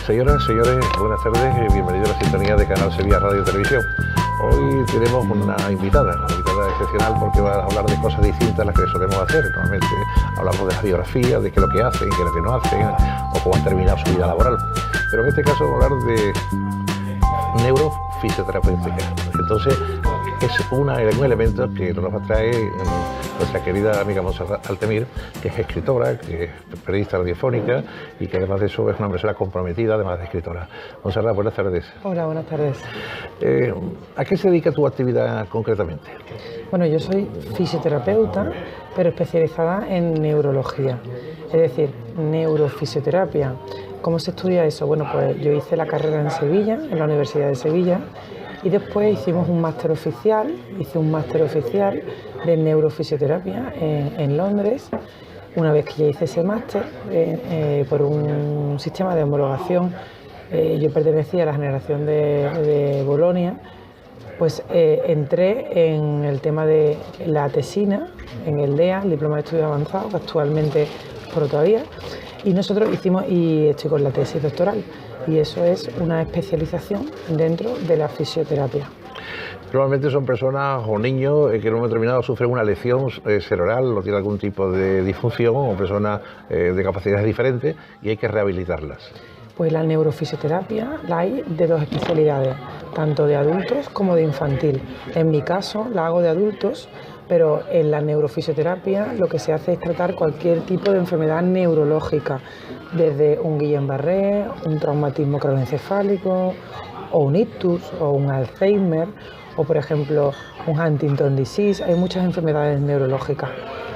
Señoras, señores, buenas tardes y bienvenidos a la sintonía de Canal Sevilla Radio y Televisión. Hoy tenemos una invitada excepcional porque va a hablar de cosas distintas a las que solemos hacer. Normalmente hablamos de la biografía, de qué es lo que hacen, qué es lo que no hacen o cómo han terminado su vida laboral. Pero en este caso vamos a hablar de neurofisioterapéutica. Entonces es un elemento que nos va a traer nuestra querida amiga Montserrat Altemir, que es escritora, que es periodista radiofónica y que además de eso es una persona comprometida, además de escritora. Montserrat, buenas tardes. Hola, buenas tardes. ¿A qué se dedica tu actividad concretamente? Bueno, yo soy fisioterapeuta, pero especializada en neurología, es decir, neurofisioterapia. ¿Cómo se estudia eso? Bueno, pues yo hice la carrera en Sevilla, en la Universidad de Sevilla, y después hice un máster oficial de neurofisioterapia en Londres. Una vez que ya hice ese máster, por un sistema de homologación, yo pertenecía a la generación de Bolonia, pues entré en el tema de la tesina, en el DEA, el Diploma de Estudios Avanzados, que actualmente por todavía, y nosotros y estoy con la tesis doctoral, y eso es una especialización dentro de la fisioterapia. Normalmente son personas o niños que en un momento determinado sufren una lesión cerebral o tienen algún tipo de disfunción o personas de capacidades diferentes y hay que rehabilitarlas. Pues la neurofisioterapia la hay de dos especialidades, tanto de adultos como de infantil. En mi caso la hago de adultos, pero en la neurofisioterapia lo que se hace es tratar cualquier tipo de enfermedad neurológica, desde un Guillain-Barré, un traumatismo craneoencefálico, o un ictus, o un Alzheimer, o por ejemplo un Huntington disease. Hay muchas enfermedades neurológicas.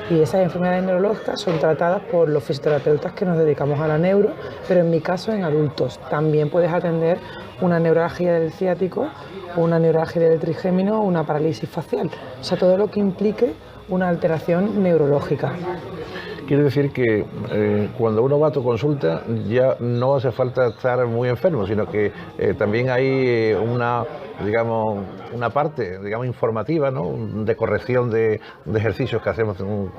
Y esas enfermedades neurológicas son tratadas por los fisioterapeutas que nos dedicamos a la neuro, pero en mi caso en adultos. También puedes atender una neuralgia del ciático, una neuralgia del trigémino o una parálisis facial. O sea, todo lo que implique una alteración neurológica. Quiere decir que cuando uno va a tu consulta ya no hace falta estar muy enfermo, sino que también hay una parte, informativa, ¿no? De corrección de ejercicios que hacemos,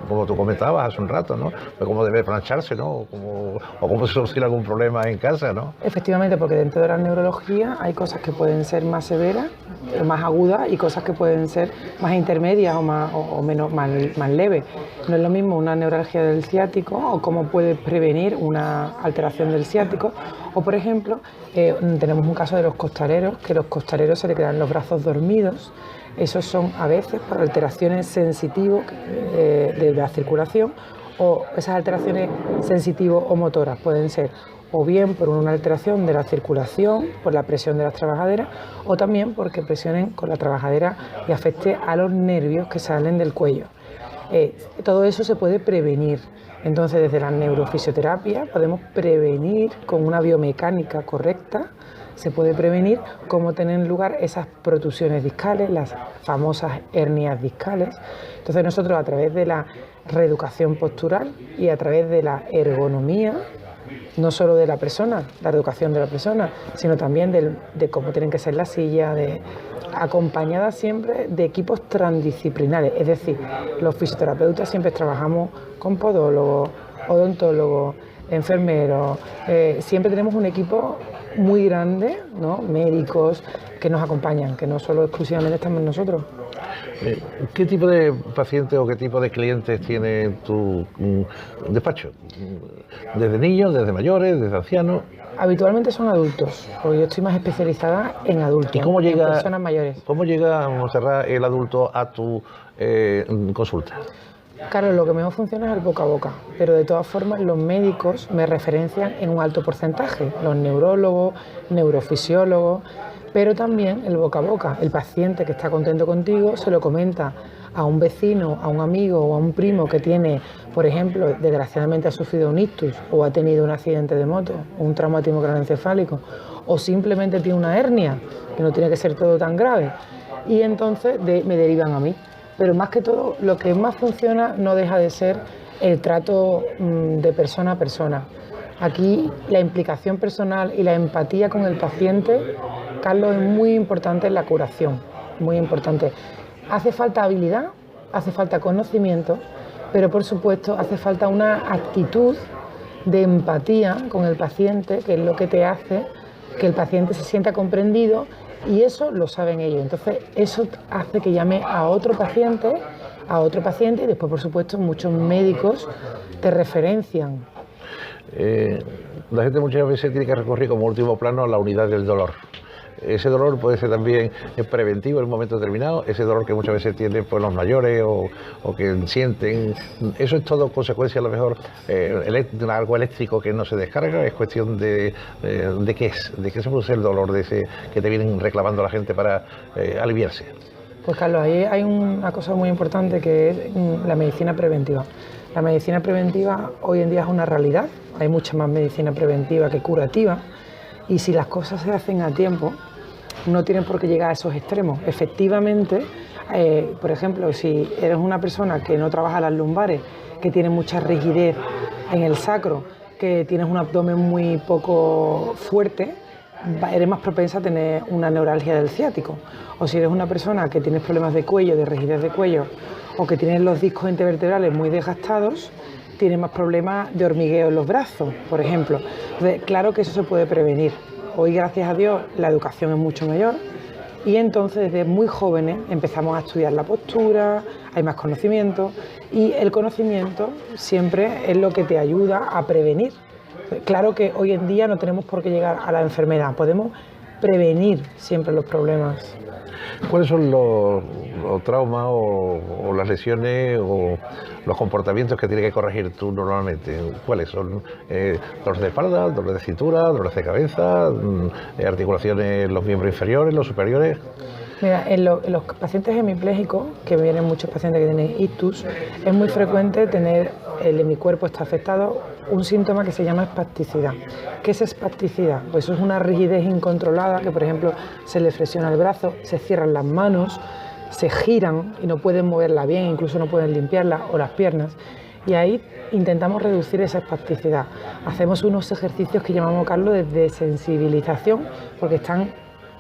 como tú comentabas hace un rato, ¿no? De cómo debe plancharse, ¿no? O cómo se soluciona algún problema en casa, ¿no? Efectivamente, porque dentro de la neurología hay cosas que pueden ser más severas, más agudas, y cosas que pueden ser más intermedias o menos más leves. No es lo mismo una neuralgia del ciático o cómo puede prevenir una alteración del ciático. O, por ejemplo, tenemos un caso de los costaleros, que los costaleros se le quedan los brazos dormidos. Esos son a veces por alteraciones sensitivas de la circulación, o esas alteraciones sensitivas o motoras pueden ser o bien por una alteración de la circulación, por la presión de las trabajaderas, o también porque presionen con la trabajadera y afecte a los nervios que salen del cuello. Todo eso se puede prevenir. Entonces, desde la neurofisioterapia podemos prevenir con una biomecánica correcta, se puede prevenir cómo tienen lugar esas protusiones discales, las famosas hernias discales. Entonces nosotros, a través de la reeducación postural y a través de la ergonomía, no solo de la persona, la educación de la persona, sino también de cómo tienen que ser las sillas, acompañada siempre de equipos transdisciplinares. Es decir, los fisioterapeutas siempre trabajamos con podólogos, odontólogos, enfermeros, siempre tenemos un equipo muy grande, ¿no? Médicos que nos acompañan, que no solo exclusivamente estamos nosotros. ¿Qué tipo de pacientes o qué tipo de clientes tiene tu despacho? ¿Desde niños, desde mayores, desde ancianos? Habitualmente son adultos, porque yo estoy más especializada en adultos, ¿Y cómo llega, en personas mayores. ¿Cómo llega, Montserrat, el adulto a tu consulta? Claro, lo que mejor funciona es el boca a boca, pero de todas formas los médicos me referencian en un alto porcentaje, los neurólogos, neurofisiólogos, pero también el boca a boca. El paciente que está contento contigo se lo comenta a un vecino, a un amigo o a un primo que tiene, por ejemplo, desgraciadamente ha sufrido un ictus o ha tenido un accidente de moto, un traumatismo craneoencefálico, o simplemente tiene una hernia, que no tiene que ser todo tan grave, y entonces me derivan a mí. Pero más que todo, lo que más funciona no deja de ser el trato de persona a persona. Aquí la implicación personal y la empatía con el paciente, Carlos, es muy importante en la curación, muy importante. Hace falta habilidad, hace falta conocimiento, pero por supuesto hace falta una actitud de empatía con el paciente, que es lo que te hace que el paciente se sienta comprendido, y eso lo saben ellos. Entonces eso hace que llame a otro paciente y después, por supuesto, muchos médicos te referencian. La gente muchas veces tiene que recurrir como último plano a la unidad del dolor. Ese dolor puede ser también preventivo en un momento determinado, ese dolor que muchas veces tienen pues, los mayores o que sienten. Eso es todo consecuencia a lo mejor de algo eléctrico que no se descarga, es cuestión de qué es, de qué se produce el dolor de ese que te vienen reclamando la gente para aliviarse. Pues Carlos, ahí hay una cosa muy importante que es la medicina preventiva. La medicina preventiva hoy en día es una realidad, hay mucha más medicina preventiva que curativa, y si las cosas se hacen a tiempo, no tienen por qué llegar a esos extremos. Efectivamente, por ejemplo, si eres una persona que no trabaja las lumbares, que tiene mucha rigidez en el sacro, que tienes un abdomen muy poco fuerte, eres más propensa a tener una neuralgia del ciático. O si eres una persona que tienes problemas de cuello, de rigidez de cuello, o que tienes los discos intervertebrales muy desgastados, tienes más problemas de hormigueo en los brazos, por ejemplo. Entonces, claro que eso se puede prevenir. Hoy, gracias a Dios, la educación es mucho mayor y entonces desde muy jóvenes empezamos a estudiar la postura, hay más conocimiento y el conocimiento siempre es lo que te ayuda a prevenir. Claro que hoy en día no tenemos por qué llegar a la enfermedad, podemos prevenir siempre los problemas. ¿Cuáles son los traumas o las lesiones o los comportamientos que tienes que corregir tú normalmente? ¿Cuáles son? ¿Dolores de espalda, dolores de cintura, dolores de cabeza, articulaciones en los miembros inferiores, los superiores? Mira, en los pacientes hemipléjicos, que vienen muchos pacientes que tienen ictus, es muy frecuente tener, el hemicuerpo está afectado, un síntoma que se llama espasticidad. ¿Qué es espasticidad? Pues eso es una rigidez incontrolada, que por ejemplo se les flexiona el brazo, se cierran las manos, se giran y no pueden moverla bien, incluso no pueden limpiarla, o las piernas. Y ahí intentamos reducir esa espasticidad. Hacemos unos ejercicios que llamamos, Carlos, de desensibilización, porque están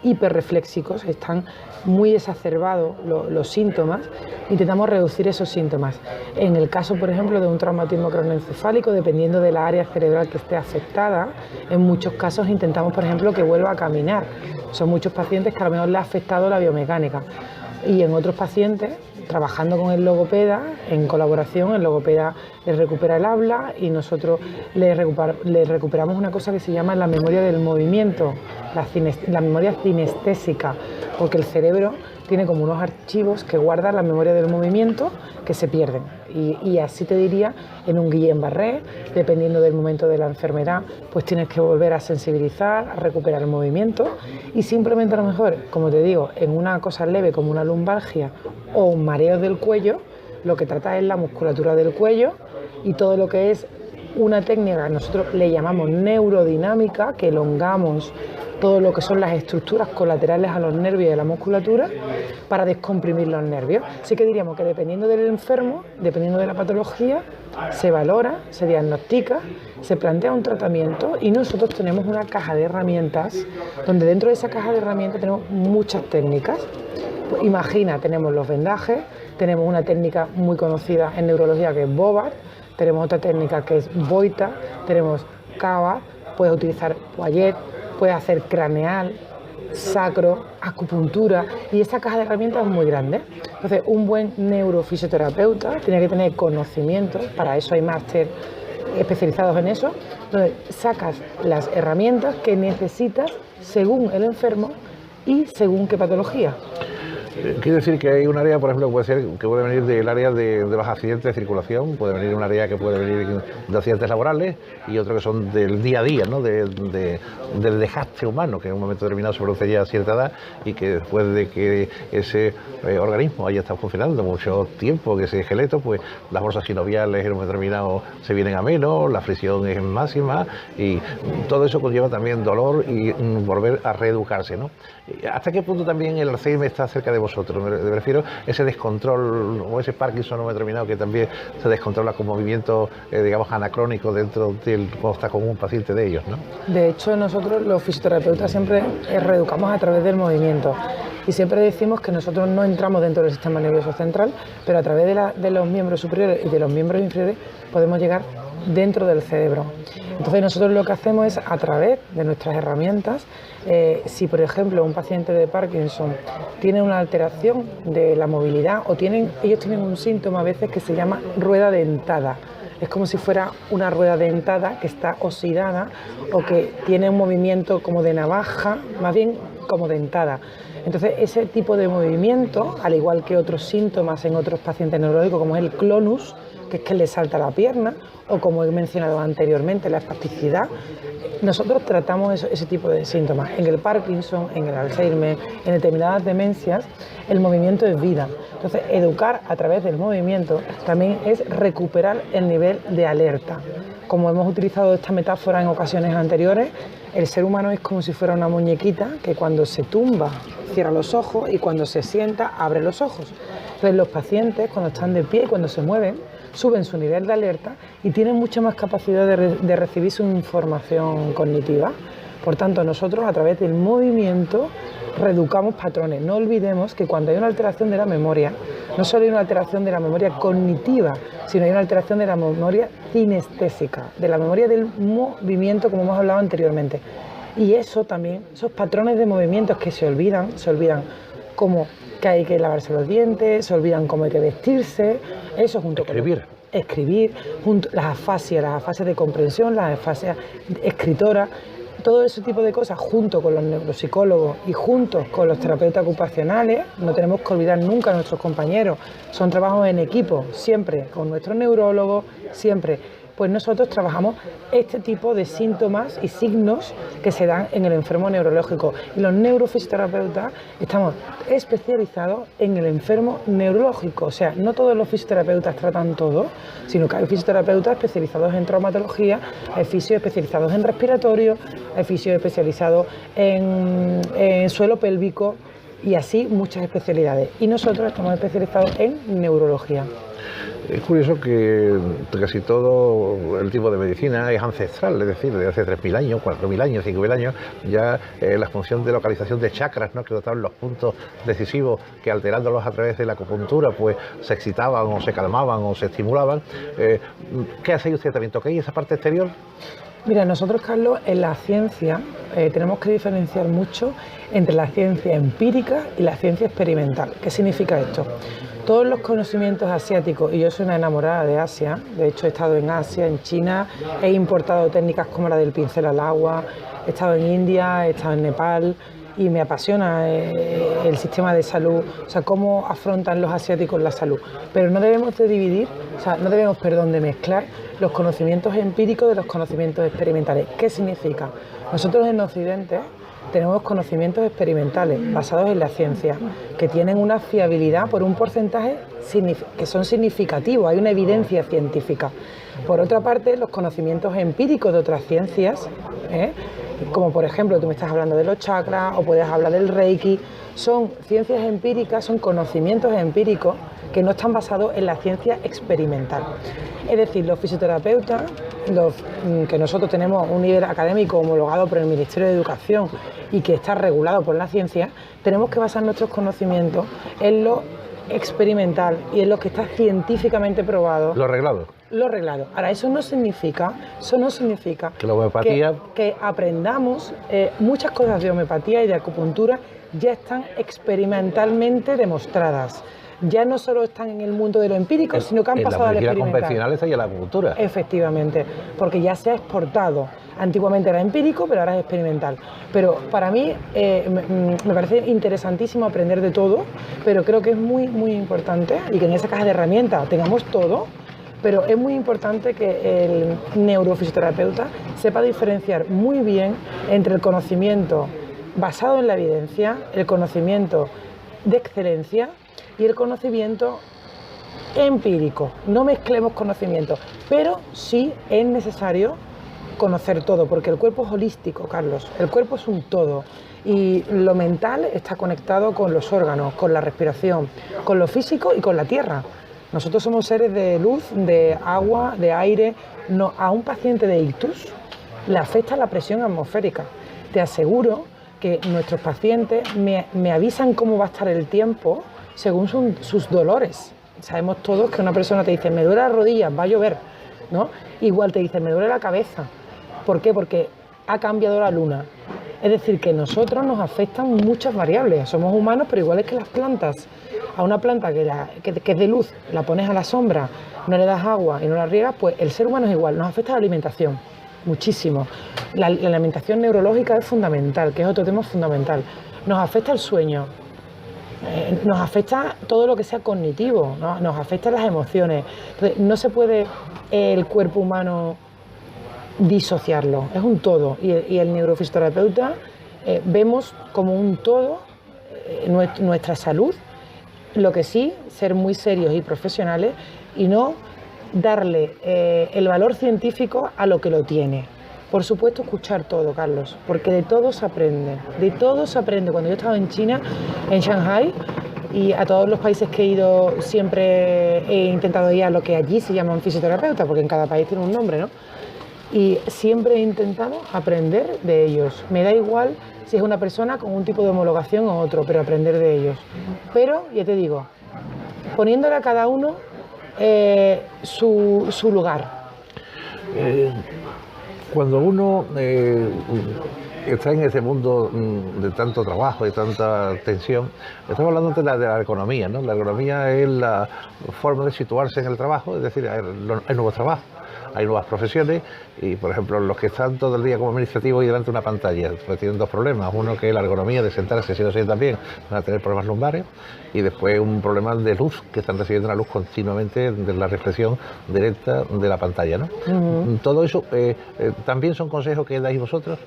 hiperreflexicos, están muy exacerbados los síntomas, intentamos reducir esos síntomas. En el caso, por ejemplo, de un traumatismo craneoencefálico, dependiendo de la área cerebral que esté afectada, en muchos casos intentamos, por ejemplo, que vuelva a caminar. Son muchos pacientes que a lo mejor le ha afectado la biomecánica. Y en otros pacientes, trabajando con el logopeda, en colaboración, el logopeda les recupera el habla y nosotros les recuperamos una cosa que se llama la memoria del movimiento, la memoria cinestésica, porque el cerebro tiene como unos archivos que guardan la memoria del movimiento que se pierden. Y así te diría, en un Guillain-Barré, dependiendo del momento de la enfermedad, pues tienes que volver a sensibilizar, a recuperar el movimiento y simplemente a lo mejor, como te digo, en una cosa leve como una lumbalgia o un mareo del cuello, lo que trata es la musculatura del cuello y todo lo que es una técnica que nosotros le llamamos neurodinámica, que elongamos todo lo que son las estructuras colaterales a los nervios y a la musculatura para descomprimir los nervios. Así que diríamos que dependiendo del enfermo, dependiendo de la patología, se valora, se diagnostica, se plantea un tratamiento y nosotros tenemos una caja de herramientas donde dentro de esa caja de herramientas tenemos muchas técnicas. Pues imagina, tenemos los vendajes, tenemos una técnica muy conocida en neurología que es Bovard, tenemos otra técnica que es Boita, tenemos Cava, puedes utilizar Poyet, puedes hacer craneal, sacro, acupuntura y esa caja de herramientas es muy grande. Entonces, un buen neurofisioterapeuta tiene que tener conocimientos, para eso hay máster especializados en eso, donde sacas las herramientas que necesitas según el enfermo y según qué patología. Quiere decir que hay un área, por ejemplo, que puede venir del área de los accidentes de circulación, puede venir un área que puede venir de accidentes laborales y otro que son del día a día, ¿no? del desgaste humano, que en un momento determinado se produce ya a cierta edad y que después de que ese organismo haya estado funcionando mucho tiempo, que ese esqueleto, pues las bolsas sinoviales en un momento determinado se vienen a menos, la fricción es máxima y todo eso conlleva también dolor y volver a reeducarse, ¿no? ¿Hasta qué punto también el Alzheimer está cerca de vosotros? Me refiero a ese descontrol o ese Parkinson no determinado que también se descontrola con movimientos, digamos, anacrónicos dentro del cuando está con un paciente de ellos, ¿no? De hecho, nosotros los fisioterapeutas siempre reeducamos a través del movimiento y siempre decimos que nosotros no entramos dentro del sistema nervioso central, pero a través de los miembros superiores y de los miembros inferiores podemos llegar dentro del cerebro. Entonces nosotros lo que hacemos es, a través de nuestras herramientas, si por ejemplo un paciente de Parkinson tiene una alteración de la movilidad o ellos tienen un síntoma a veces que se llama rueda dentada. Es como si fuera una rueda dentada que está oxidada o que tiene un movimiento como de navaja, más bien como dentada. Entonces ese tipo de movimiento, al igual que otros síntomas en otros pacientes neurológicos como es el clonus, que es que le salta la pierna, o como he mencionado anteriormente, la espasticidad, nosotros tratamos ese tipo de síntomas. En el Parkinson, en el Alzheimer, en determinadas demencias, el movimiento es vida. Entonces, educar a través del movimiento también es recuperar el nivel de alerta. Como hemos utilizado esta metáfora en ocasiones anteriores, el ser humano es como si fuera una muñequita que cuando se tumba cierra los ojos y cuando se sienta abre los ojos. Entonces, los pacientes cuando están de pie y cuando se mueven, suben su nivel de alerta y tienen mucha más capacidad de recibir su información cognitiva. Por tanto, nosotros a través del movimiento reeducamos patrones. No olvidemos que cuando hay una alteración de la memoria, no solo hay una alteración de la memoria cognitiva, sino hay una alteración de la memoria cinestésica, de la memoria del movimiento, como hemos hablado anteriormente. Y eso también, esos patrones de movimientos que se olvidan como que hay que lavarse los dientes, se olvidan cómo hay que vestirse, eso junto con escribir, las afasias de comprensión, las afasias escritoras, todo ese tipo de cosas junto con los neuropsicólogos y juntos con los terapeutas ocupacionales. No tenemos que olvidar nunca a nuestros compañeros, son trabajos en equipo, siempre con nuestros neurólogos, siempre. Pues nosotros trabajamos este tipo de síntomas y signos que se dan en el enfermo neurológico. Y los neurofisioterapeutas estamos especializados en el enfermo neurológico. O sea, no todos los fisioterapeutas tratan todo, sino que hay fisioterapeutas especializados en traumatología, hay fisios especializados en respiratorio, hay fisios especializados en suelo pélvico y así muchas especialidades. Y nosotros estamos especializados en neurología. Es curioso que casi todo el tipo de medicina es ancestral, es decir, desde hace 3.000 años, 4.000 años, 5.000 años, ya la función de localización de chakras, ¿no?, que dotaban los puntos decisivos, que alterándolos a través de la acupuntura, pues se excitaban o se calmaban o se estimulaban. ¿Qué hacéis usted también? ¿Tocáis esa parte exterior? Mira, nosotros, Carlos, en la ciencia tenemos que diferenciar mucho entre la ciencia empírica y la ciencia experimental. ¿Qué significa esto? Todos los conocimientos asiáticos, y yo soy una enamorada de Asia, de hecho he estado en Asia, en China, he importado técnicas como la del pincel al agua, he estado en India, he estado en Nepal y me apasiona el sistema de salud, o sea, cómo afrontan los asiáticos la salud. Pero no debemos de dividir, de mezclar los conocimientos empíricos de los conocimientos experimentales. ¿Qué significa? Nosotros en Occidente tenemos conocimientos experimentales basados en la ciencia, que tienen una fiabilidad por un porcentaje que son significativos, hay una evidencia científica. Por otra parte, los conocimientos empíricos de otras ciencias, como por ejemplo tú me estás hablando de los chakras o puedes hablar del Reiki, son ciencias empíricas, son conocimientos empíricos que no están basados en la ciencia experimental. Es decir, los fisioterapeutas, que nosotros tenemos un nivel académico homologado por el Ministerio de Educación y que está regulado por la ciencia, tenemos que basar nuestros conocimientos en lo experimental y en lo que está científicamente probado. Lo reglado. Lo reglado. Ahora, eso no significa que la homeopatía... que aprendamos muchas cosas de homeopatía y de acupuntura ya están experimentalmente demostradas. Ya no solo están en el mundo de lo empírico, sino que han pasado al experimental. En la medicina convencional está ya la acupuntura. Efectivamente, porque ya se ha exportado. Antiguamente era empírico, pero ahora es experimental. Pero para mí me parece interesantísimo aprender de todo, pero creo que es muy, muy importante y que en esa caja de herramientas tengamos todo, pero es muy importante que el neurofisioterapeuta sepa diferenciar muy bien entre el conocimiento basado en la evidencia, el conocimiento de excelencia y el conocimiento empírico. No mezclemos conocimientos, pero sí es necesario conocer todo, porque el cuerpo es holístico, Carlos. El cuerpo es un todo y lo mental está conectado con los órganos, con la respiración, con lo físico y con la tierra. Nosotros somos seres de luz, de agua, de aire. No, a un paciente de ictus le afecta la presión atmosférica. Te aseguro que nuestros pacientes me avisan cómo va a estar el tiempo según sus dolores. Sabemos todos que una persona te dice, me duele la rodilla, va a llover. ¿no? Igual te dice, me duele la cabeza. ¿Por qué? Porque ha cambiado la luna. Es decir, que nosotros nos afectan muchas variables. Somos humanos, pero igual es que las plantas. A una planta que es de luz, la pones a la sombra, no le das agua y no la riegas, pues el ser humano es igual. Nos afecta la alimentación, muchísimo. La alimentación neurológica es fundamental, que es otro tema fundamental. Nos afecta el sueño. Nos afecta todo lo que sea cognitivo, ¿no? Nos afectan las emociones. Entonces, no se puede el cuerpo humano disociarlo, es un todo. Y el neurofisioterapeuta vemos como un todo nuestra salud, lo que sí, ser muy serios y profesionales y no darle el valor científico a lo que lo tiene. Por supuesto, escuchar todo, Carlos, porque de todo se aprende, de todo se aprende. Cuando yo estaba en China, en Shanghái, y a todos los países que he ido siempre he intentado ir a lo que allí se llaman fisioterapeutas, porque en cada país tiene un nombre, ¿no? Y siempre he intentado aprender de ellos. Me da igual si es una persona con un tipo de homologación o otro, pero aprender de ellos. Pero, ya te digo, poniéndole a cada uno su lugar. Cuando uno está en ese mundo de tanto trabajo y tanta tensión, estamos hablando de la ergonomía, ¿no? La ergonomía es la forma de situarse en el trabajo, es decir, hay nuevos trabajos, hay nuevas profesiones y, por ejemplo, los que están todo el día como administrativos y delante de una pantalla, pues tienen dos problemas. Uno que es la ergonomía de sentarse, si no se sientan bien, van a tener problemas lumbares, y después un problema de luz, que están recibiendo la luz continuamente de la reflexión directa de la pantalla, ¿no? Todo eso también son consejos que dais vosotros.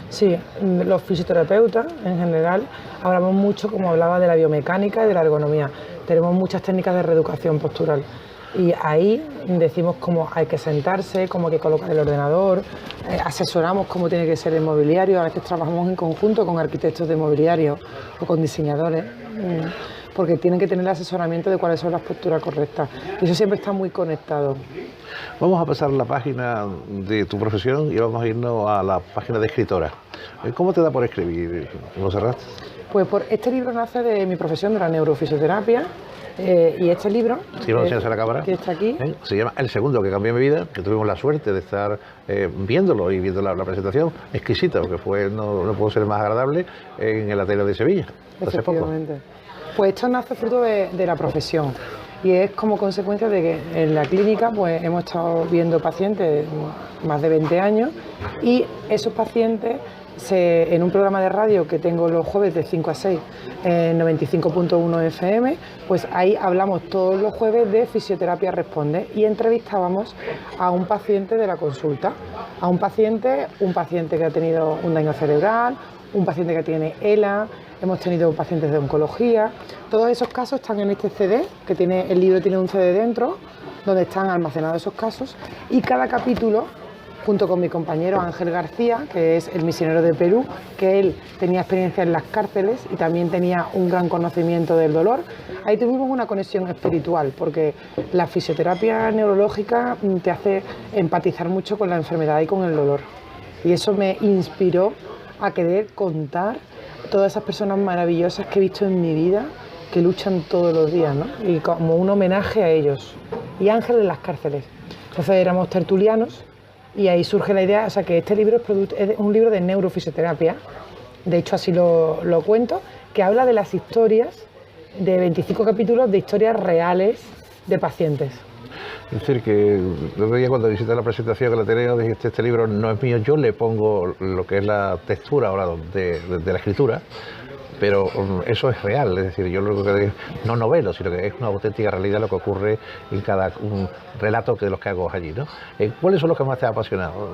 Sí, los fisioterapeutas en general hablamos mucho, como hablaba, de la biomecánica y de la ergonomía. Tenemos muchas técnicas de reeducación postural. Y ahí decimos cómo hay que sentarse, cómo hay que colocar el ordenador, asesoramos cómo tiene que ser el mobiliario. A veces trabajamos en conjunto con arquitectos de mobiliario o con diseñadores, porque tienen que tener el asesoramiento de cuáles son las posturas correctas. Y eso siempre está muy conectado. Vamos a pasar la página de tu profesión y vamos a irnos a la página de escritora. ¿Cómo te da por escribir, Montserrat? Pues este libro nace de mi profesión, de la neurofisioterapia. Y este libro, que está aquí, se llama El segundo que cambió mi vida, que tuvimos la suerte de estar viéndolo y viendo la presentación, exquisita, porque no pudo ser más agradable, en el Ateneo de Sevilla, hace poco. Pues esto nace fruto de la profesión y es como consecuencia de que en la clínica pues hemos estado viendo pacientes más de 20 años y esos pacientes en un programa de radio que tengo los jueves de 5 a 6 en 95.1 FM, pues ahí hablamos todos los jueves de Fisioterapia Responde y entrevistábamos a un paciente de la consulta, un paciente que ha tenido un daño cerebral, un paciente que tiene ELA, hemos tenido pacientes de oncología. Todos esos casos están en este CD, el libro tiene un CD dentro, donde están almacenados esos casos, y cada capítulo, junto con mi compañero Ángel García, que es el misionero de Perú, que él tenía experiencia en las cárceles y también tenía un gran conocimiento del dolor. Ahí tuvimos una conexión espiritual, porque la fisioterapia neurológica te hace empatizar mucho con la enfermedad y con el dolor. Y eso me inspiró a querer contar todas esas personas maravillosas que he visto en mi vida, que luchan todos los días, ¿no? Y como un homenaje a ellos. Y Ángel en las cárceles. Entonces éramos tertulianos, y ahí surge la idea, o sea, que este libro es un libro de neurofisioterapia, de hecho así lo cuento, que habla de las historias, de 25 capítulos de historias reales de pacientes. Es decir, que el otro día cuando visité la presentación que la tenía, dijiste, este libro no es mío, yo le pongo lo que es la textura ahora de la escritura, pero eso es real, es decir, yo lo que no novelo, sino que es una auténtica realidad lo que ocurre en cada relato de los que hago allí, ¿no? ¿Cuáles son los que más te han apasionado?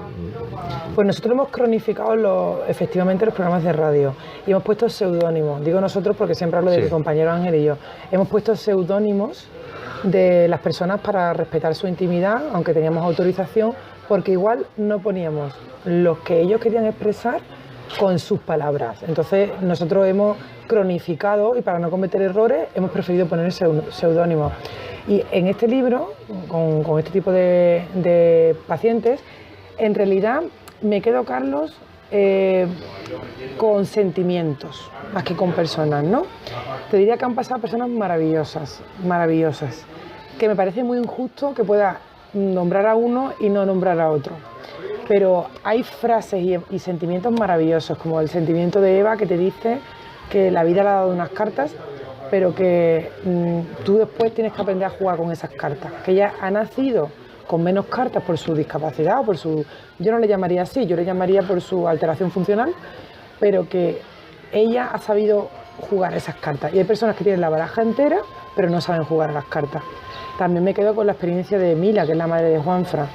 Pues nosotros hemos cronificado efectivamente los programas de radio y hemos puesto seudónimos, digo nosotros porque siempre hablo de mi compañero Ángel y yo, hemos puesto seudónimos de las personas para respetar su intimidad, aunque teníamos autorización, porque igual no poníamos lo que ellos querían expresar con sus palabras. Entonces nosotros hemos cronificado y para no cometer errores hemos preferido poner seudónimos. Y en este libro, con este tipo de pacientes, en realidad me quedo, Carlos, con sentimientos más que con personas, ¿no? Te diría que han pasado personas maravillosas, maravillosas, que me parece muy injusto que pueda nombrar a uno y no nombrar a otro. Pero hay frases y sentimientos maravillosos, como el sentimiento de Eva que te dice que la vida le ha dado unas cartas, pero que tú después tienes que aprender a jugar con esas cartas, que ella ha nacido con menos cartas por su discapacidad o por su... Yo no le llamaría así, yo le llamaría por su alteración funcional, pero que ella ha sabido jugar esas cartas. Y hay personas que tienen la baraja entera, pero no saben jugar las cartas. También me quedo con la experiencia de Mila, que es la madre de Juanfran,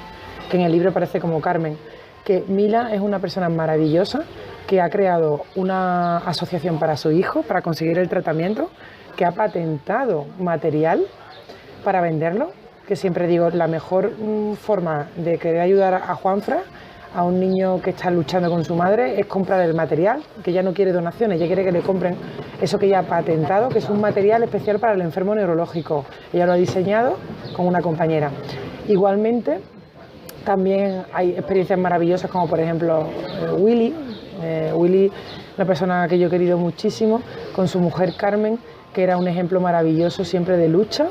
que en el libro aparece como Carmen, que Mila es una persona maravillosa que ha creado una asociación para su hijo, para conseguir el tratamiento, que ha patentado material para venderlo, que siempre digo, la mejor forma de querer ayudar a Juanfran, a un niño que está luchando con su madre, es comprar el material, que ya no quiere donaciones, ya quiere que le compren eso que ella ha patentado, que es un material especial para el enfermo neurológico. Ella lo ha diseñado con una compañera. Igualmente, también hay experiencias maravillosas como por ejemplo Willy, una persona que yo he querido muchísimo, con su mujer Carmen, que era un ejemplo maravilloso siempre de lucha,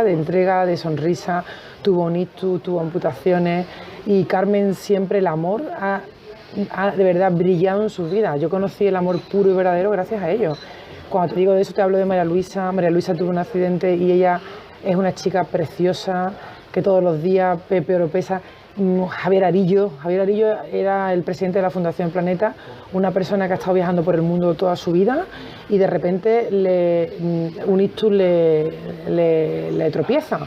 de entrega, de sonrisa, tuvo un ictus, tuvo amputaciones y Carmen siempre el amor ha de verdad brillado en su vida. Yo conocí el amor puro y verdadero gracias a ellos. Cuando te digo de eso te hablo de María Luisa. María Luisa tuvo un accidente y ella es una chica preciosa que todos los días Pepe Oropesa. Javier Arillo era el presidente de la Fundación Planeta, una persona que ha estado viajando por el mundo toda su vida y de repente un ictus le tropieza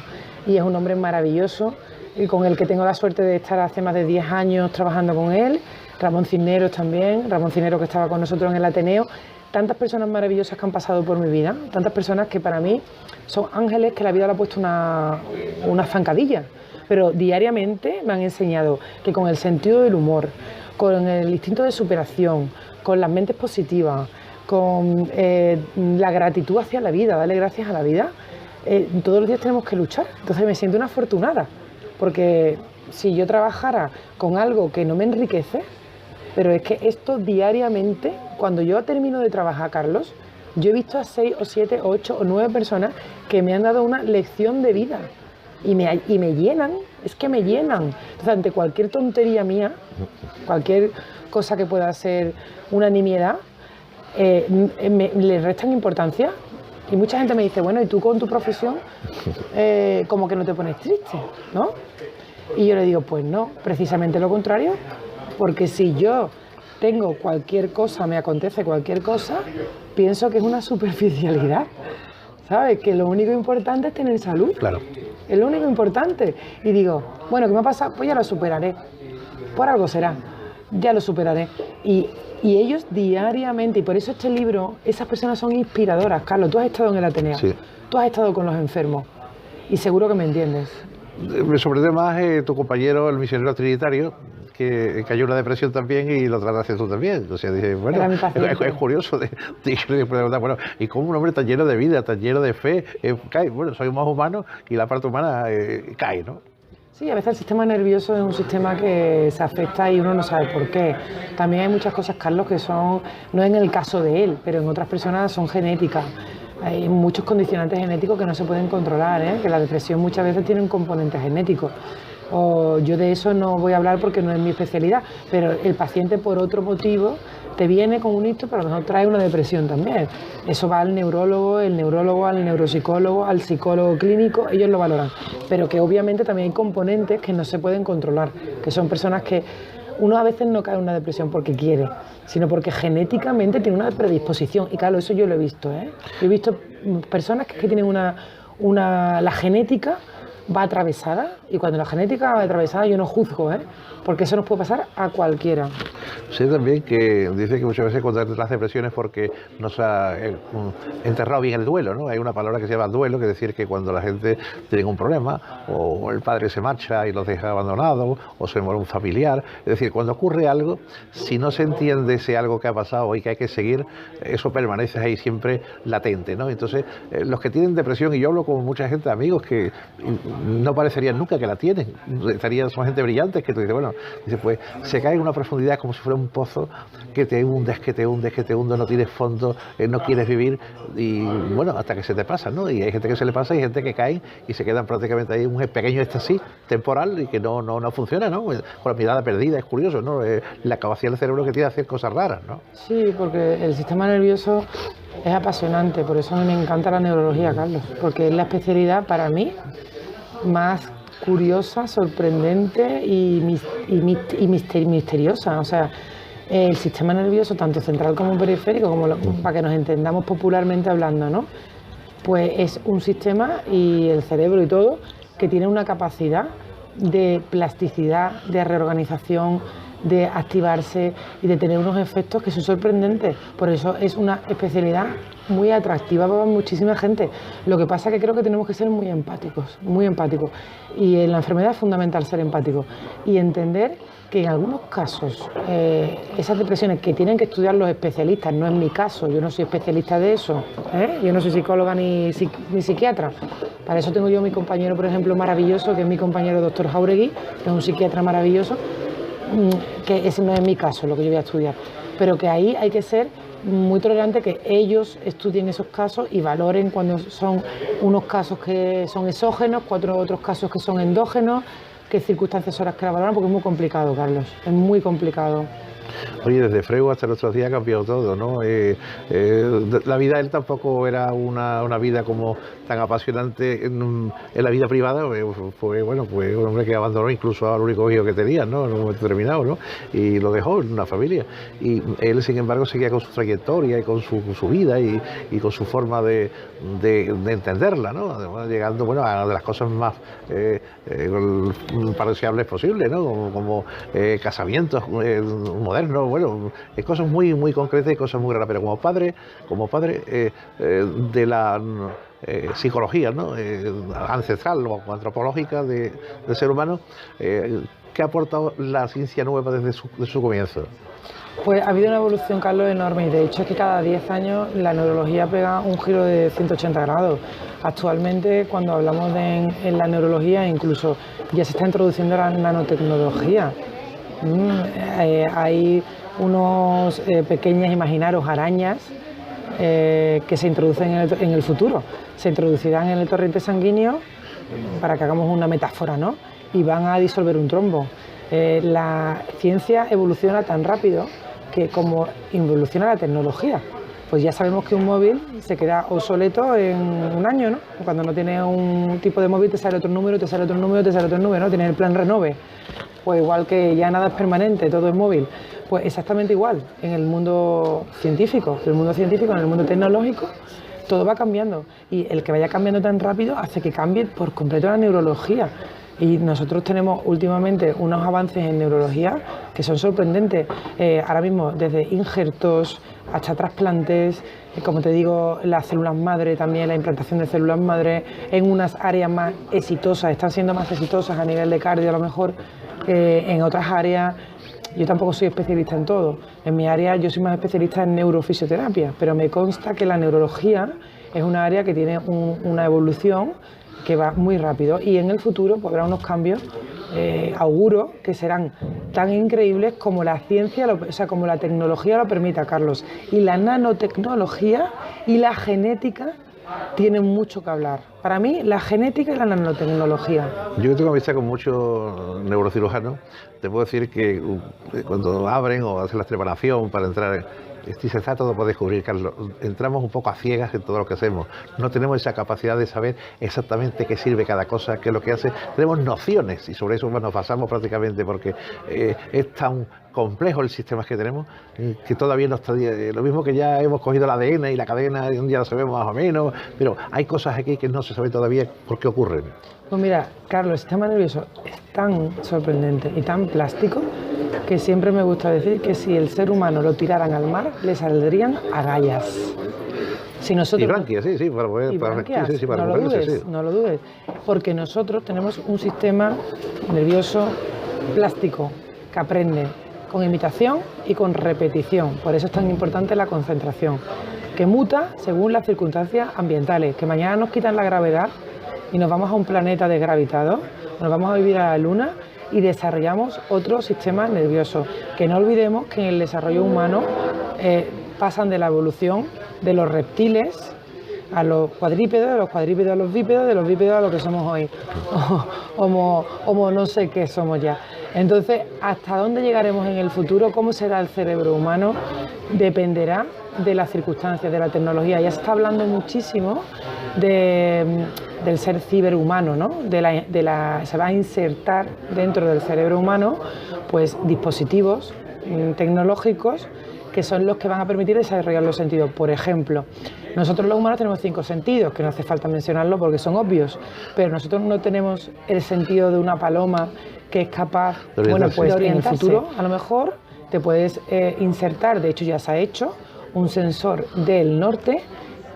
y es un hombre maravilloso y con el que tengo la suerte de estar hace más de 10 años trabajando con él. Ramón Cisneros también, Ramón Cisneros que estaba con nosotros en el Ateneo. Tantas personas maravillosas que han pasado por mi vida, tantas personas que para mí son ángeles que la vida le ha puesto una zancadilla. Pero diariamente me han enseñado que con el sentido del humor, con el instinto de superación, con las mentes positivas, con la gratitud hacia la vida, darle gracias a la vida, todos los días tenemos que luchar. Entonces me siento una afortunada, porque si yo trabajara con algo que no me enriquece, pero es que esto diariamente, cuando yo termino de trabajar, Carlos, yo he visto a 6 o 7 o 8 o 9 personas que me han dado una lección de vida. Y me llenan, es que me llenan. Entonces, ante cualquier tontería mía, cualquier cosa que pueda ser una nimiedad, le restan importancia. Y mucha gente me dice, bueno, ¿y tú con tu profesión como que no te pones triste, ¿no? Y yo le digo, pues no, precisamente lo contrario, porque si yo tengo cualquier cosa, me acontece cualquier cosa, pienso que es una superficialidad. ¿Sabes? Que lo único importante es tener salud. Claro. Es lo único importante. Y digo, bueno, ¿qué me ha pasado? Pues ya lo superaré. Por algo será. Ya lo superaré. Y ellos diariamente, y por eso este libro, esas personas son inspiradoras. Carlos, tú has estado en el Ateneo. Sí. Tú has estado con los enfermos. Y seguro que me entiendes. Me sorprende más tu compañero, el misionero trinitario, que cayó en una depresión también y lo trataste tú también. O sea, dije, bueno, es curioso de preguntar, bueno, ¿y cómo un hombre tan lleno de vida, tan lleno de fe, cae? Bueno, soy más humano y la parte humana cae, ¿no? Sí, a veces el sistema nervioso es un sistema que se afecta y uno no sabe por qué. También hay muchas cosas, Carlos, que son, no en el caso de él, pero en otras personas son genéticas. Hay muchos condicionantes genéticos que no se pueden controlar, que la depresión muchas veces tiene un componente genético. Yo de eso no voy a hablar porque no es mi especialidad, pero el paciente por otro motivo te viene con un ictus, pero a lo mejor trae una depresión también. Eso va al neurólogo, el neurólogo al neuropsicólogo, al psicólogo clínico, ellos lo valoran. Pero que obviamente también hay componentes que no se pueden controlar, que son personas que uno a veces no cae en una depresión porque quiere, sino porque genéticamente tiene una predisposición. Y claro, eso yo lo he visto, Yo he visto personas que tienen la genética va atravesada, y cuando la genética va atravesada yo no juzgo, porque eso nos puede pasar a cualquiera. Sé también que dice que muchas veces cuando las depresiones porque no se ha enterrado bien el duelo, ¿no? Hay una palabra que se llama duelo, que es decir que cuando la gente tiene un problema, o el padre se marcha y los deja abandonados, o se muere un familiar, es decir, cuando ocurre algo, si no se entiende ese algo que ha pasado y que hay que seguir, eso permanece ahí siempre latente, ¿no? Entonces, los que tienen depresión, y yo hablo con mucha gente, amigos que no parecerían nunca que la tienen. Son gente brillante que tú dices, bueno, dice, pues se cae en una profundidad como si fuera un pozo que te hundes, no tienes fondo, no quieres vivir y bueno, hasta que se te pasa, ¿no? Y hay gente que se le pasa y hay gente que cae y se quedan prácticamente ahí un pequeño éxtasis temporal y que no funciona, ¿no? Con la mirada perdida, es curioso, ¿no? La capacidad del cerebro que tiene de hacer cosas raras, ¿no? Sí, porque el sistema nervioso es apasionante, por eso a mí me encanta la neurología, Carlos, porque es la especialidad para mí más curiosa, sorprendente y misteriosa. O sea, el sistema nervioso, tanto central como periférico, para que nos entendamos popularmente hablando, ¿no? Pues es un sistema, y el cerebro y todo, que tiene una capacidad de plasticidad, de reorganización, de activarse y de tener unos efectos que son sorprendentes. Por eso es una especialidad muy atractiva para muchísima gente. Lo que pasa es que creo que tenemos que ser muy empáticos. Y en la enfermedad es fundamental ser empático y entender que en algunos casos esas depresiones que tienen que estudiar los especialistas, no es mi caso, yo no soy especialista de eso, yo no soy psicóloga ni psiquiatra. Para eso tengo yo a mi compañero, por ejemplo, maravilloso, que es mi compañero doctor Jauregui, que es un psiquiatra maravilloso, que ese no es mi caso, lo que yo voy a estudiar, pero que ahí hay que ser muy tolerante, que ellos estudien esos casos y valoren cuando son unos casos que son exógenos, otros casos que son endógenos, qué circunstancias son las que la valoran, porque es muy complicado, Carlos, es muy complicado. Oye, desde Freud hasta nuestros días ha cambiado todo, ¿no? La vida de él tampoco era una vida como tan apasionante en la vida privada. Fue un hombre que abandonó incluso al único hijo que tenía, ¿no? En un momento determinado, ¿no? Y lo dejó en una familia. Y él, sin embargo, seguía con su trayectoria y con su vida y con su forma de entenderla, ¿no? Además, llegando, bueno, a una de las cosas más pareciables posibles, ¿no? Como casamientos modernos, bueno, cosas muy, muy concretas y cosas muy raras, pero como padre de la psicología, ¿no? Ancestral o antropológica del ser humano, ¿qué ha aportado la ciencia nueva desde su comienzo? Pues ha habido una evolución, Carlos, enorme, y de hecho es que cada 10 años la neurología pega un giro de 180 grados. Actualmente, cuando hablamos en la neurología, incluso ya se está introduciendo la nanotecnología. Hay unos pequeñas, imaginaros, arañas que se introducen en el futuro. Se introducirán en el torrente sanguíneo, para que hagamos una metáfora, ¿no? Y van a disolver un trombo. La ciencia evoluciona tan rápido que como evoluciona la tecnología. Pues ya sabemos que un móvil se queda obsoleto en un año, ¿no? Cuando no tienes un tipo de móvil te sale otro número, ¿no? Tienes el plan Renove. Pues igual que ya nada es permanente, todo es móvil. Pues exactamente igual en el mundo científico, en el mundo tecnológico, todo va cambiando. Y el que vaya cambiando tan rápido hace que cambie por completo la neurología. Y nosotros tenemos últimamente unos avances en neurología que son sorprendentes. Ahora mismo, desde injertos hasta trasplantes, como te digo, las células madre también, la implantación de células madre en unas áreas más exitosas, están siendo más exitosas a nivel de cardio a lo mejor, en otras áreas. Yo tampoco soy especialista en todo. En mi área yo soy más especialista en neurofisioterapia, pero me consta que la neurología es una área que tiene una evolución que va muy rápido, y en el futuro pues, habrá unos cambios, auguro, que serán tan increíbles como la ciencia, como la tecnología lo permita, Carlos. Y la nanotecnología y la genética tienen mucho que hablar. Para mí, la genética y la nanotecnología. Yo tengo amistad con muchos neurocirujanos. Te puedo decir que cuando abren o hacen la preparación para entrar, se está todo por descubrir, Carlos. Entramos un poco a ciegas en todo lo que hacemos. No tenemos esa capacidad de saber exactamente qué sirve cada cosa, qué es lo que hace. Tenemos nociones y sobre eso nos basamos prácticamente, porque es tan complejo el sistema que tenemos que todavía no está. Lo mismo que ya hemos cogido el ADN y la cadena, y un día lo sabemos más o menos, pero hay cosas aquí que no se sabe todavía por qué ocurren. Pues mira, Carlos, el sistema nervioso es tan sorprendente y tan plástico que siempre me gusta decir que si el ser humano lo tiraran al mar, le saldrían agallas. Si nosotros, y branquias, sí, para poder... No lo dudes, porque nosotros tenemos un sistema nervioso plástico que aprende con imitación y con repetición. Por eso es tan importante la concentración, que muta según las circunstancias ambientales, que mañana nos quitan la gravedad y nos vamos a un planeta desgravitado, nos vamos a vivir a la Luna y desarrollamos otro sistema nervioso. Que no olvidemos que en el desarrollo humano pasan de la evolución de los reptiles a los cuadrípedos, de los cuadrípedos a los bípedos, de los bípedos a lo que somos hoy, homo no sé qué somos ya. Entonces, ¿hasta dónde llegaremos en el futuro? ¿Cómo será el cerebro humano? Dependerá de las circunstancias, de la tecnología. Ya se está hablando muchísimo del ser ciberhumano, ¿no? Se va a insertar dentro del cerebro humano pues dispositivos tecnológicos que son los que van a permitir desarrollar los sentidos. Por ejemplo, nosotros los humanos tenemos 5 sentidos, que no hace falta mencionarlo porque son obvios, pero nosotros no tenemos el sentido de una paloma que es capaz, bueno, pues en el futuro a lo mejor te puedes insertar, de hecho ya se ha hecho, un sensor del norte,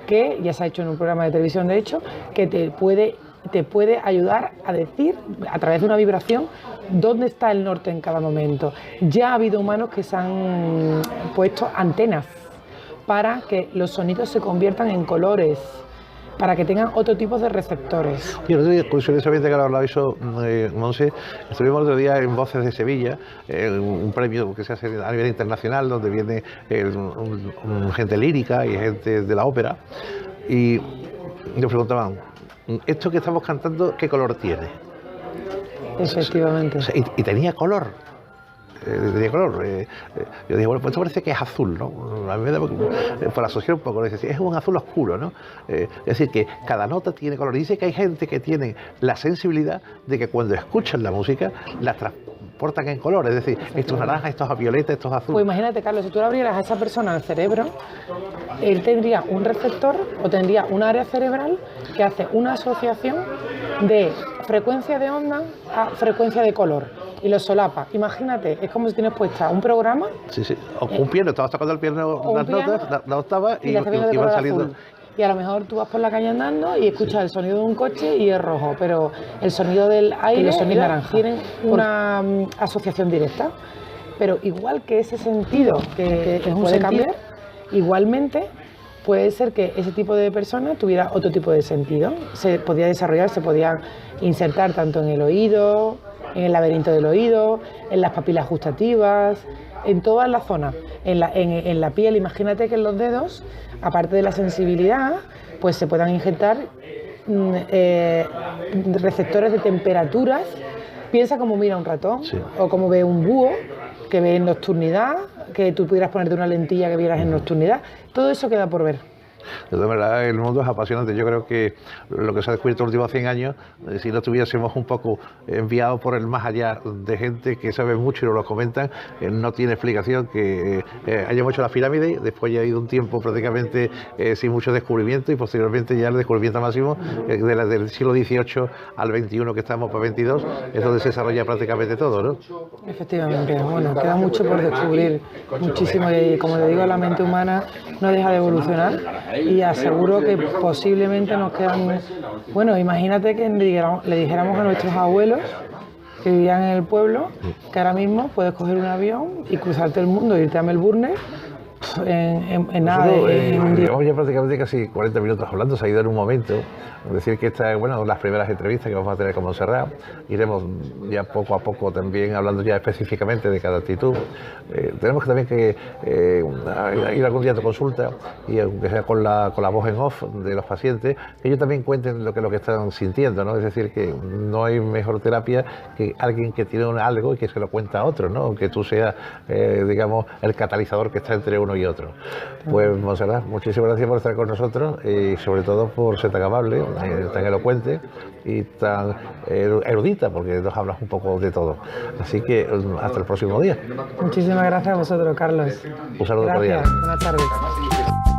que ya se ha hecho en un programa de televisión, de hecho, que te puede ayudar a decir, a través de una vibración, dónde está el norte en cada momento. Ya ha habido humanos que se han puesto antenas para que los sonidos se conviertan en colores, para que tengan otro tipo de receptores. Y el otro día, curiosamente, que ahora lo hizo Monse, estuvimos el otro día en Voces de Sevilla, un premio que se hace a nivel internacional, donde viene gente lírica y gente de la ópera, y nos preguntaban, ¿esto que estamos cantando qué color tiene? Efectivamente. Y tenía color. Tenía color. Yo dije, bueno, pues esto parece que es azul, ¿no? A mí me da por asociar un poco, es decir, es un azul oscuro, ¿no? Es decir, que cada nota tiene color. Y dice que hay gente que tiene la sensibilidad de que cuando escuchan la música la transportan en color, es decir, esto es naranja, esto es violeta, esto es azul. Pues imagínate, Carlos, si tú le abrieras a esa persona el cerebro, él tendría un receptor o tendría un área cerebral que hace una asociación de frecuencia de onda a frecuencia de color y lo solapa. Imagínate, es como si tienes puesta un programa. Sí, sí, o un piano, estabas tocando el piano, las notas, la octava y van saliendo. Azul. Y a lo mejor tú vas por la calle andando y escuchas el sonido de un coche y es rojo, pero el sonido del aire y los sonidos naranja tienen una asociación directa. Pero igual que ese sentido que es un cambiar, igualmente puede ser que ese tipo de persona tuviera otro tipo de sentido. Se podía desarrollar, se podía insertar tanto en el oído, en el laberinto del oído, en las papilas gustativas, en todas las zonas, en la piel. Imagínate que en los dedos, aparte de la sensibilidad, pues se puedan injertar receptores de temperaturas. Piensa cómo mira un ratón, sí, o cómo ve un búho, que ve en nocturnidad, que tú pudieras ponerte una lentilla que vieras en nocturnidad. Todo eso queda por ver. De verdad, el mundo es apasionante. Yo creo que lo que se ha descubierto en los últimos 100 años, si no estuviésemos un poco enviados por el más allá de gente que sabe mucho y nos lo comentan, no tiene explicación que hayamos hecho la pirámide, después ya ha ido un tiempo prácticamente sin mucho descubrimiento y posteriormente ya el descubrimiento máximo del siglo XVIII al XXI, que estamos para XXII, es donde se desarrolla prácticamente todo, ¿no? Efectivamente, bueno, queda mucho por descubrir, muchísimo, y como te digo, la mente humana no deja de evolucionar. Y aseguro que posiblemente nos quedan... Bueno, imagínate que le dijéramos a nuestros abuelos que vivían en el pueblo que ahora mismo puedes coger un avión y cruzarte el mundo, irte a Melbourne en nada de un día. Llevamos ya prácticamente casi 40 minutos hablando, se ha ido en un momento. Es decir, que esta es las primeras entrevistas que vamos a tener con Montserrat. Iremos ya poco a poco también hablando ya específicamente de cada actitud. Tenemos que también que ir algún día a tu consulta, y aunque sea con la voz en off de los pacientes, que ellos también cuenten lo que están sintiendo, ¿no? Es decir, que no hay mejor terapia que alguien que tiene algo y que se lo cuenta a otro, ¿no? Aunque tú seas, digamos, el catalizador que está entre uno y otro. Pues, Montserrat, muchísimas gracias por estar con nosotros y sobre todo por ser tan amable, tan elocuente y tan erudita, porque nos hablas un poco de todo. Así que hasta el próximo día. Muchísimas gracias a vosotros, Carlos. Un saludo cordial. Buenas tardes.